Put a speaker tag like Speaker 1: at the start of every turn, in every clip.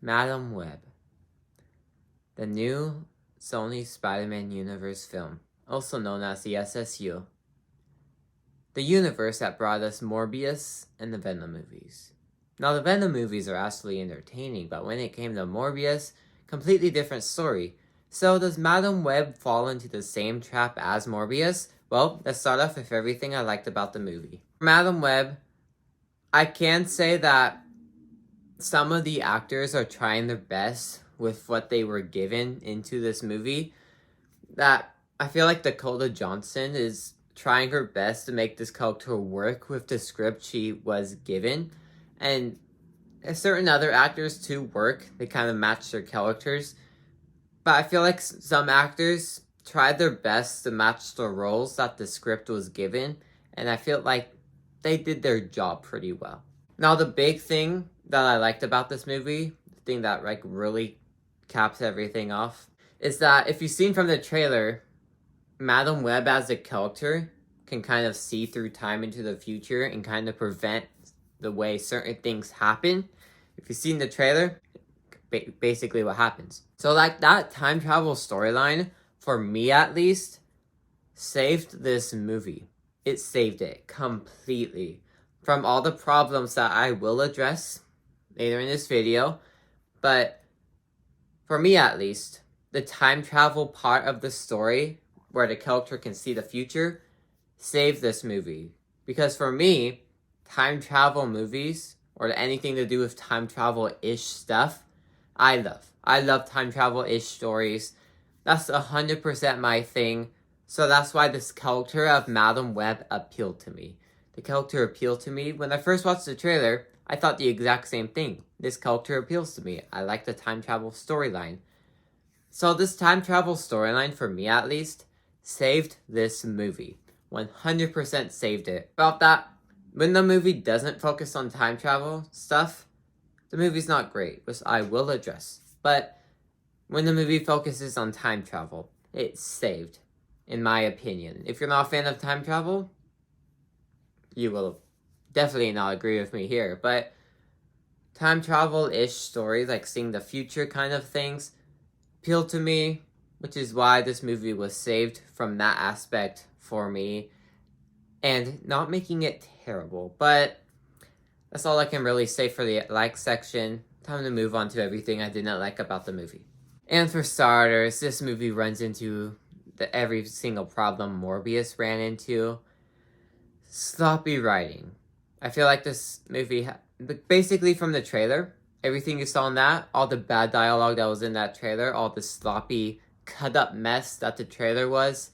Speaker 1: Madam Web, the new Sony Spider-Man universe film, also known as the SSU. The universe that brought us Morbius and the Venom movies. Now, the Venom movies are actually entertaining, but when it came to Morbius, completely different story. So does Madam Web fall into the same trap as Morbius? Well, let's start off with everything I liked about the movie. Madam Web, I can say that some of the actors are trying their best with what they were given into this movie. That I feel like Dakota Johnson is trying her best to make this character work with the script she was given. And certain other actors too work. They kind of match their characters. But I feel like some actors tried their best to match the roles that the script was given. And I feel like they did their job pretty well. Now, the big thing that I liked about this movie, the thing that like really caps everything off, is that if you've seen from the trailer, Madam Web as a character can kind of see through time into the future and kind of prevent the way certain things happen. If you've seen the trailer, basically what happens. So like that time travel storyline, for me at least, saved this movie. It saved it completely from all the problems that I will address later in this video. But for me at least, the time travel part of the story where the character can see the future saved this movie. Because for me, time travel movies or anything to do with time travel-ish stuff, I love. I love time travel-ish stories. That's 100% my thing. So that's why this character of Madam Web appealed to me. The character appealed to me. When I first watched the trailer, I thought the exact same thing. This character appeals to me. I like the time travel storyline. So this time travel storyline, for me at least, saved this movie. 100% saved it. About that, when the movie doesn't focus on time travel stuff, the movie's not great, which I will address. But when the movie focuses on time travel, it's saved, in my opinion. If you're not a fan of time travel, you will definitely not agree with me here. But time travel-ish stories, like seeing the future kind of things, appeal to me, which is why this movie was saved from that aspect for me. And not making it terrible, but that's all I can really say for the like section. Time to move on to everything I did not like about the movie. And for starters, this movie runs into every single problem Morbius ran into. Sloppy writing. I feel like this movie, basically from the trailer, everything you saw in that, all the bad dialogue that was in that trailer, all the sloppy, cut up mess that the trailer was,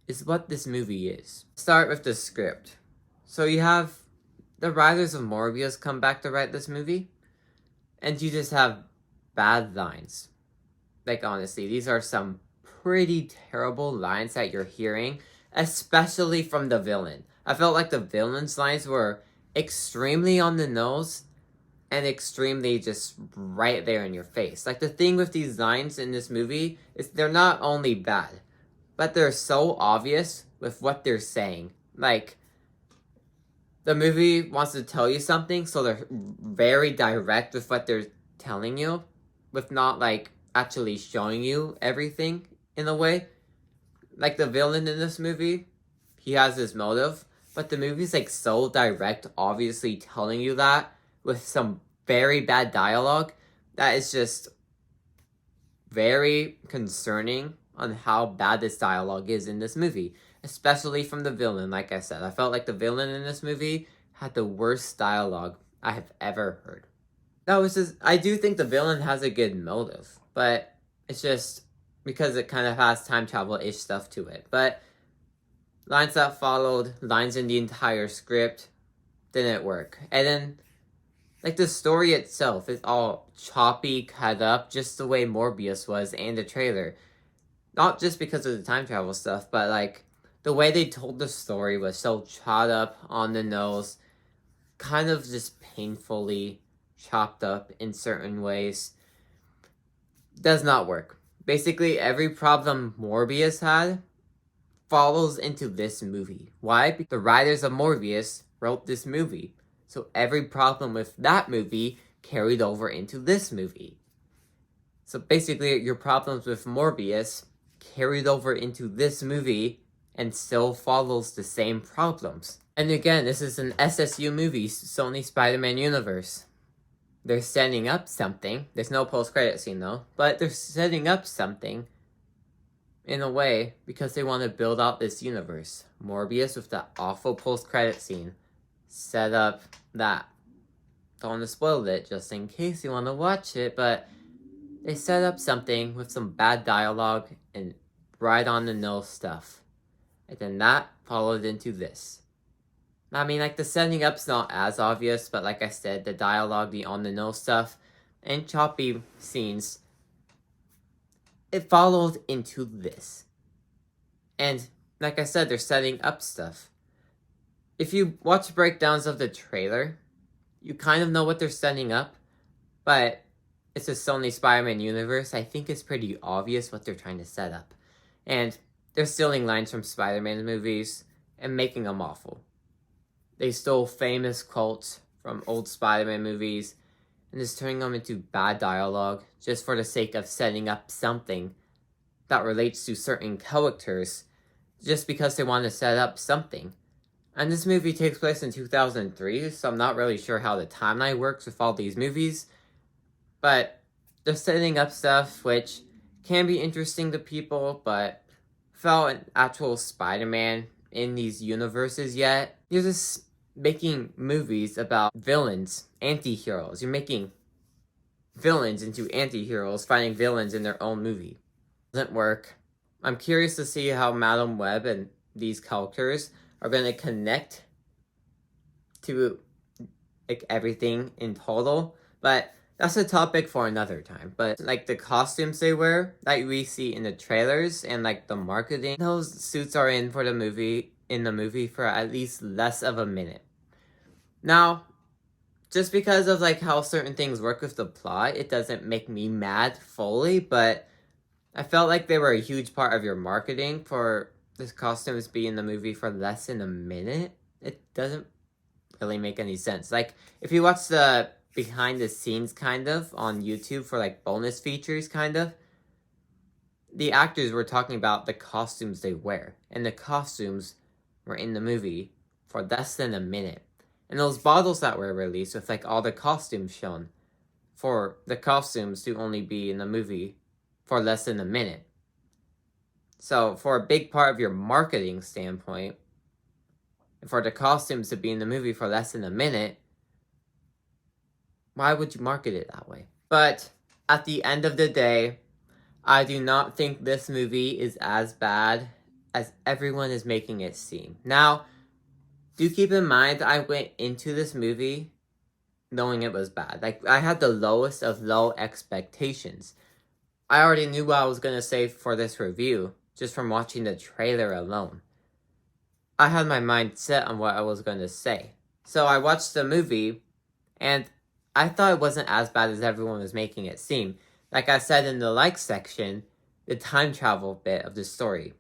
Speaker 1: is what this movie is. Start with the script. So you have the writers of Morbius come back to write this movie, and you just have bad lines. Like, honestly, these are some pretty terrible lines that you're hearing, especially from the villain. I felt like the villain's lines were extremely on the nose and extremely just right there in your face. Like, the thing with these lines in this movie is they're not only bad, but they're so obvious with what they're saying. Like, the movie wants to tell you something, so they're very direct with what they're telling you, with not, like, actually showing you everything in a way. Like, the villain in this movie, he has his motive, but the movie's, like, so direct, obviously telling you that, with some very bad dialogue, that is just very concerning on how bad this dialogue is in this movie. Especially from the villain, like I said. I felt like the villain in this movie had the worst dialogue I have ever heard. I do think the villain has a good motive, but it's just because it kind of has time travel-ish stuff to it. But lines that followed, lines in the entire script, didn't work. And then, like, the story itself is all choppy, cut up, just the way Morbius was in the trailer. Not just because of the time travel stuff, but, like, the way they told the story was so chopped up on the nose, kind of just painfully chopped up in certain ways. Does not work. Basically, every problem Morbius had follows into this movie. Why? Because the writers of Morbius wrote this movie. So every problem with that movie carried over into this movie. So basically, your problems with Morbius carried over into this movie and still follows the same problems. And again, this is an SSU movie, Sony Spider-Man universe. They're setting up something. There's no post-credit scene though, but they're setting up something in a way because they want to build out this universe. Morbius with that awful post-credit scene set up that. Don't want to spoil it just in case you want to watch it, but they set up something with some bad dialogue and right on the nose stuff. And then that followed into this. I mean, like, the setting up's not as obvious, but like I said, the dialogue, the on the nose stuff, and choppy scenes, it followed into this. And like I said, they're setting up stuff. If you watch breakdowns of the trailer, you kind of know what they're setting up, but it's a Sony Spider-Man universe. I think it's pretty obvious what they're trying to set up. And they're stealing lines from Spider-Man movies and making them awful. They stole famous quotes from old Spider-Man movies and just turning them into bad dialogue just for the sake of setting up something that relates to certain characters just because they want to set up something. And this movie takes place in 2003, so I'm not really sure how the timeline works with all these movies. But they're setting up stuff which can be interesting to people, but without an actual Spider-Man in these universes yet, you're just making movies about villains, anti-heroes. You're making villains into anti-heroes, fighting villains in their own movie. Doesn't work. I'm curious to see how Madam Web and these characters are going to connect to like everything in total, but that's a topic for another time. But like the costumes they wear that we see in the trailers and like the marketing, those suits are in the movie for at least less of a minute. Now, just because of like how certain things work with the plot, it doesn't make me mad fully, but I felt like they were a huge part of your marketing for this costumes be in the movie for less than a minute. It doesn't really make any sense. Like, if you watch the behind the scenes kind of on YouTube for like bonus features kind of, the actors were talking about the costumes they wear, and the costumes were in the movie for less than a minute. And those bottles that were released with like all the costumes shown, for the costumes to only be in the movie for less than a minute. So for a big part of your marketing standpoint, for the costumes to be in the movie for less than a minute, why would you market it that way? But at the end of the day, I do not think this movie is as bad as everyone is making it seem. Now, do keep in mind I went into this movie knowing it was bad. Like, I had the lowest of low expectations. I already knew what I was going to say for this review just from watching the trailer alone. I had my mind set on what I was going to say. So I watched the movie, and I thought it wasn't as bad as everyone was making it seem. Like I said in the like section, the time travel bit of the story.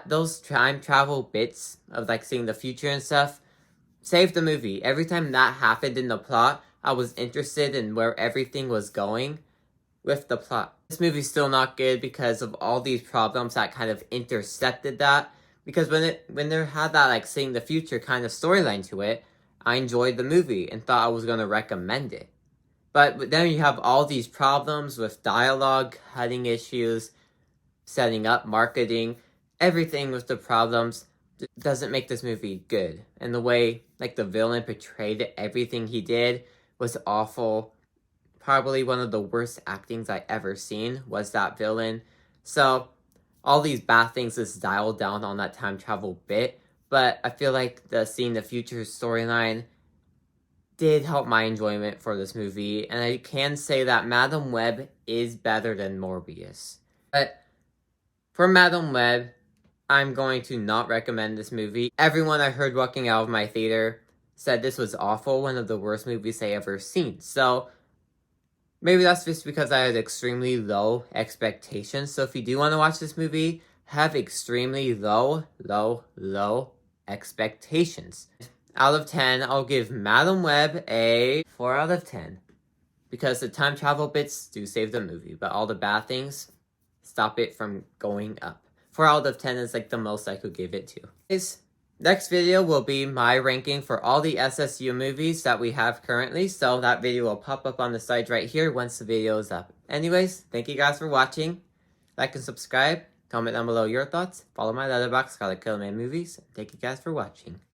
Speaker 1: Those time travel bits of like seeing the future and stuff saved the movie. Every time that happened in the plot, I was interested in where everything was going with the plot. This movie's still not good because of all these problems that kind of intercepted that. Because when there had that like seeing the future kind of storyline to it, I enjoyed the movie and thought I was going to recommend it. But then you have all these problems with dialogue, cutting issues, setting up, marketing, everything with the problems doesn't make this movie good. And the way like the villain portrayed everything he did was awful. Probably one of the worst actings I ever seen was that villain. So all these bad things is dialed down on that time travel bit. But I feel like the seeing the future storyline did help my enjoyment for this movie. And I can say that Madam Web is better than Morbius. But for Madam Web, I'm going to not recommend this movie. Everyone I heard walking out of my theater said this was awful, one of the worst movies they ever seen. So maybe that's just because I had extremely low expectations. So if you do want to watch this movie, have extremely low expectations. Out of 10, I'll give Madam Web a 4 out of 10. because the time travel bits do save the movie, but all the bad things stop it from going up. 4 out of 10 is like the most I could give it to. Anyways, next video will be my ranking for all the SSU movies that we have currently, so that video will pop up on the side right here once the video is up. Anyways, thank you guys for watching. Like and subscribe. Comment down below your thoughts. Follow my letterboxd, Clarkaon Movies. Thank you guys for watching.